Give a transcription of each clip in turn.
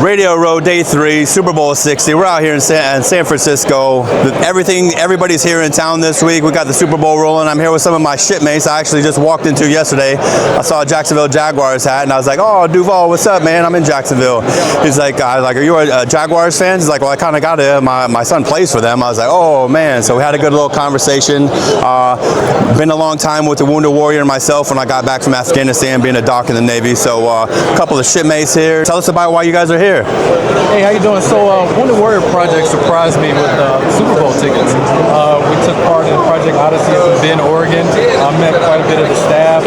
Radio Row Day 3, Super Bowl 60. We're out here in San Francisco. Everybody's here in town this week. We got the Super Bowl rolling. I'm here with some of my shipmates I actually just walked into yesterday. I saw a Jacksonville Jaguars hat, and I was like, "Oh, Duval, what's up, man? I'm in Jacksonville." He's like, "Are you a Jaguars fan?" He's like, "Well, I kind of got it. My son plays for them." I was like, "Oh, man." So we had a good little conversation. Been a long time with the Wounded Warrior and myself when I got back from Afghanistan, being a doc in the Navy. So a couple of shipmates here. Tell us about why you guys are here. Hey, how you doing? So, Wounded Warrior Project surprised me with Super Bowl tickets. We took part in Project Odyssey in Bend, Oregon. I met quite a bit of the staff.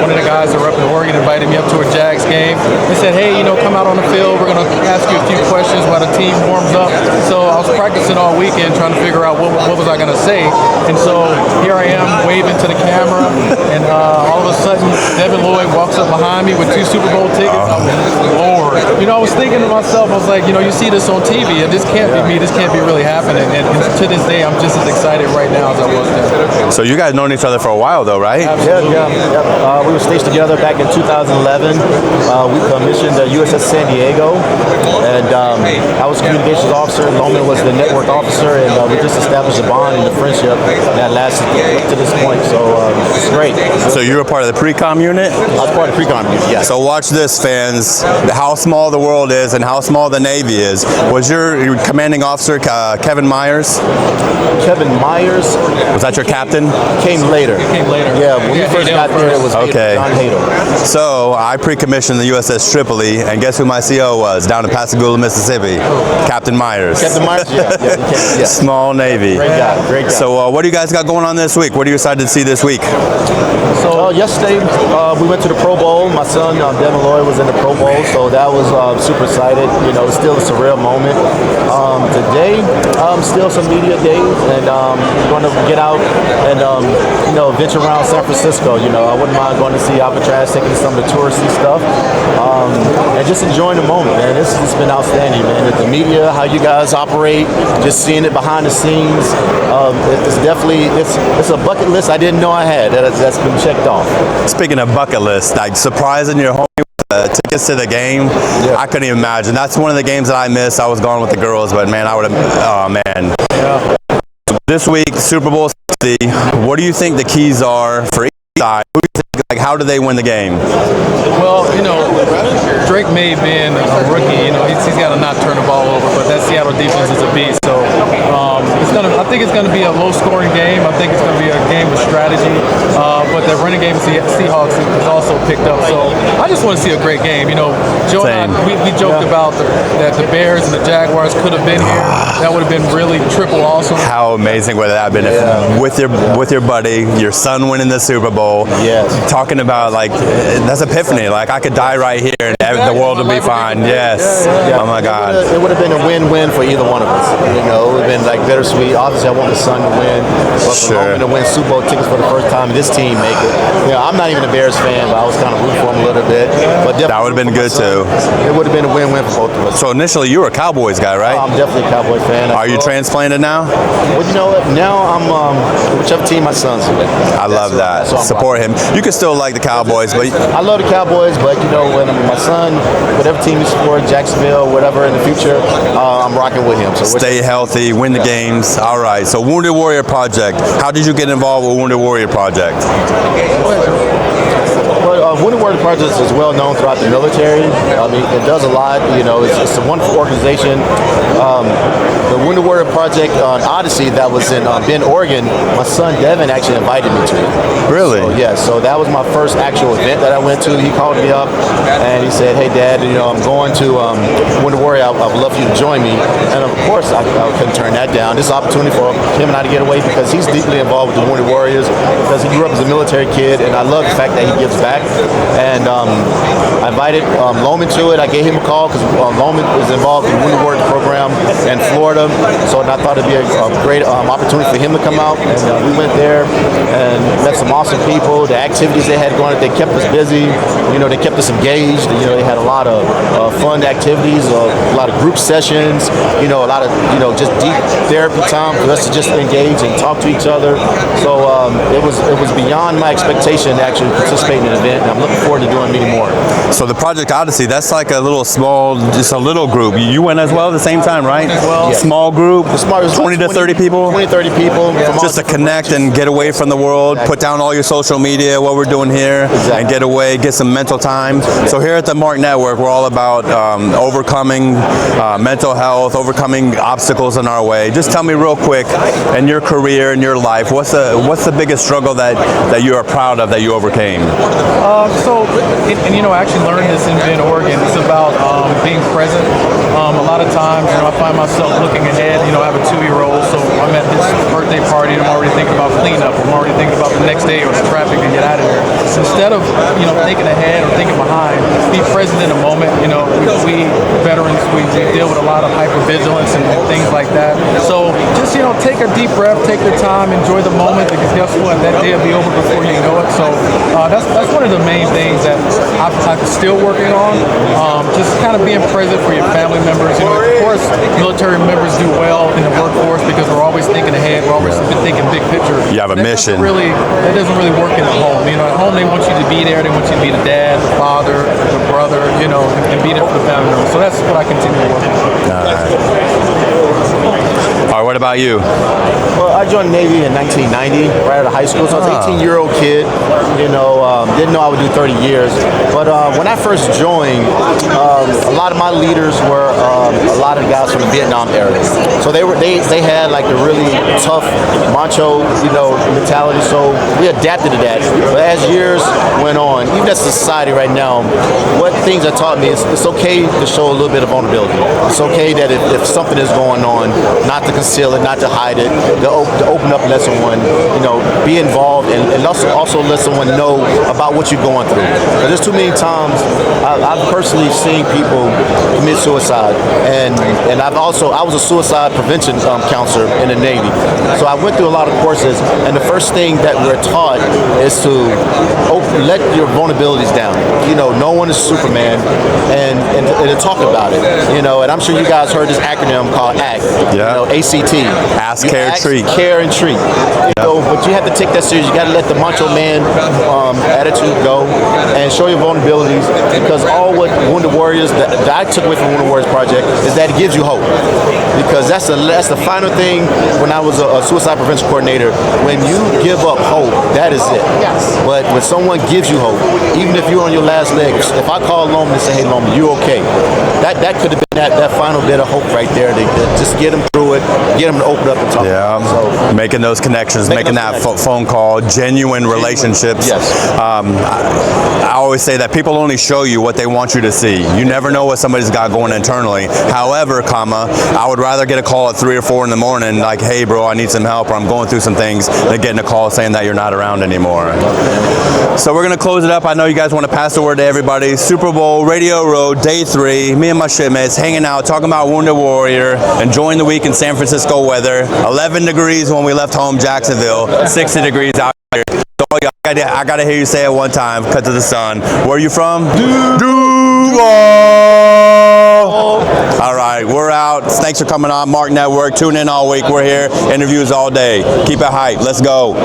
One of the guys that were up in Oregon invited me up to a Jags game. They said, "Hey, come out on the field. We're going to ask you a few questions while the team warms up." So I was practicing all weekend trying to figure out what was I going to say. And so here I am waving to the camera, and all of a sudden, Devin Lloyd walks up behind me with 2 Super Bowl tickets. I was like, Lord. I was thinking to myself, I was like, you see this on TV, and this can't be me. This can't be really happening. And to this day, I'm just as excited right now as I was then. So you guys known each other for a while, though, right? Absolutely. Yeah. We were staged together back in 2011. We commissioned the USS San Diego, and I was communications officer. Loman was the network officer, and we just established a bond and a friendship that lasted up to this point. So it's great. So you were part of the pre-com unit? I was part of the pre-com unit, yes. So watch this, fans. How small the world is and how small the Navy is. Was your commanding officer Kevin Myers? Kevin Myers. Was that your captain? Came later. Yeah, when we first got there, it was John Hader. So I pre-commissioned the USS Tripoli, and guess who my CO was down in Pascagoula, Mississippi? Captain Myers. Captain Myers, yeah. Small Navy. Great guy. So what do you guys got going on this week? What are you excited to see this week? So yesterday we went to the Pro Bowl. My son Devin Lloyd was in the Pro Bowl, so that was super excited. It's still a surreal moment. Today, still some media days, and going to get out and venture around San Francisco. I wouldn't mind going to see Alcatraz, taking some of the touristy stuff, and just enjoying the moment, man. It's been outstanding, man. The media, how you guys operate, just seeing it behind the scenes. It's definitely it's a bucket list I didn't know I had that's been checked off. Speaking of bucket list, like surprising your homie tickets to the game, I couldn't even imagine. That's one of the games that I missed. I was gone with the girls, but man, I would have. Oh man. Yeah. This week, Super Bowl 60. What do you think the keys are for each side? Who do you think, like, how do they win the game? Well, Drake May being a rookie, he's got to not turn the ball over, but that Seattle defense is a beast. So I think it's going to be a low-scoring game. I think it's going to be a game of strategy. But the running game of the Seahawks is also picked up. So I just want to see a great game. Joe and I, we joked about that the Bears and the Jaguars could have been here. That would have been really triple awesome. How amazing would that have been if with your buddy, your son winning the Super Bowl? Yes. Talking about that's epiphany. Like I could die right here and the world would be fine. Yes. Yeah. Oh my God. It would have been a win-win for either one of us. It would have been bittersweet. Obviously, I want my son to win, but for Loman to win Super Bowl tickets for the first time, this team make it. I'm not even a Bears fan, but I was kind of rooting for him a little bit. But that would have been good too. It would have been a win-win for both of us. So initially, you were a Cowboys guy, right? I'm definitely a Cowboys fan. Are you transplanted now? Well, you know what? Now I'm whichever team my son's with. I love that. Support him. You can still like the Cowboys, but I love the Cowboys, but when my son, whatever team he supports, Jacksonville, whatever in the future, I'm rocking with him. So stay healthy, win the games. All right. So Wounded Warrior Project. How did you get involved with Wounded Warrior Project? Wounded Warrior Project is well known throughout the military. It does a lot. It's a wonderful organization. The Wounded Warrior Project on Odyssey that was in Bend, Oregon, my son Devin actually invited me to it. Really? So that was my first actual event that I went to. He called me up and he said, "Hey Dad, I'm going to Wounded Warrior. I would love for you to join me." And of course, I couldn't turn that down. This is an opportunity for him and I to get away because he's deeply involved with the Wounded Warriors because he grew up as a military kid, and I love the fact that he gives back. And I invited Loman to it. I gave him a call because Loman was involved in the Wounded Warrior program in Florida. So I thought it'd be a great opportunity for him to come out. And we went there and met some awesome people. The activities they had going, they kept us busy. They kept us engaged. They had a lot of fun activities, a lot of group sessions. A lot of just deep therapy time for us to just engage and talk to each other. So it was beyond my expectation to actually participate in an event. and I'm looking forward to doing many more. So the Project Odyssey, that's like a little small, just a little group. You went as well at the same time, right? well. Yeah. Small group, The smart was 20 to 30 people? 20, 30 people. from Just to all connect and get away from the world, Exactly. put down all your social media, what we're doing here, Exactly. and get away, get some mental time. So here at the Mark Network, we're all about overcoming mental health, overcoming obstacles in our way. Just tell me real quick, in your career, in your life, what's the biggest struggle that you are proud of that you overcame? I actually learned this in Bend, Oregon. It's about being present. A lot of times, I find myself looking ahead. I have a 2-year-old, so I'm at this birthday party and I'm already thinking about cleanup. I'm already thinking about the next day or the traffic to get out of here. Instead of, thinking ahead or thinking behind, be present in the moment. We veterans, we deal with a lot of hypervigilance and things like that. So just, take a deep breath, take your time, enjoy the moment, because guess what? That day will be over before you know it. So that's one of the main things that I'm still working on. Just kind of being present for your family members. Of course, military members do well in the workforce because we're always thinking ahead. We're always thinking big picture. You have a mission. That doesn't really work in the home. At home they want you to be there. They want you to be the dad, the father, the brother, and be there for the family members. So that's what I continue to work on. All right, what about you? Well, I joined the Navy in 1990, right out of high school. So I was an 18-year-old kid. Didn't know I would do 30 years. But when I first joined, a lot of my leaders were a lot of guys from the Vietnam era. So they had like the really tough macho, mentality. So we adapted to that. But as years went on, even as a society right now, what things are taught me is it's okay to show a little bit of vulnerability. It's okay that if something is going on, not to conceal it, not to hide it, to open up and let someone, be involved and also let someone know about what you're going through. There's too many times I've personally seen people commit suicide, and I was a suicide prevention counselor in the Navy. So I went through a lot of courses, and the first thing that we're taught is to let your vulnerabilities down. No one is Superman, and to talk about it. And I'm sure you guys heard this acronym called ACT. Yeah. ACT. Ask, care, treat. Care and treat. But you have to take that serious. You got to let the macho man attitude go and show your vulnerabilities, because all what Wounded Warriors that I took away from Wounded Warriors Project is that it gives you hope. Because that's the final thing when I was a suicide prevention coordinator. When you give up hope, that is it. But when someone gives you hope, even if you're on your last legs, if I call Loman and say, "Hey Loman, you okay?" That could have been that final bit of hope right there to just get them through it, get them to open up and talk. Yeah, So making those connections, making that phone call, genuine relationships. Yes. I always say that people only show you what they want you to see. You never know what somebody's got going internally. However, I would rather get a call at 3 or 4 in the morning, like, "Hey, bro, I need some help," or "I'm going through some things," than getting a call saying that you're not around anymore. So we're gonna close it up. I know you guys want to pass the word to everybody. Super Bowl Radio Road, Day 3. Me and my shipmates hanging out, talking about Wounded Warrior, enjoying the week in San Francisco weather. 11 degrees when we left home, Jacksonville. 60 degrees out here. So I gotta hear you say it one time. Cut to the sun. Where are you from? Duval. All right, we're out. Thanks for coming on Mark Network. Tune in all week. We're here. Interviews all day. Keep it hype. Let's go.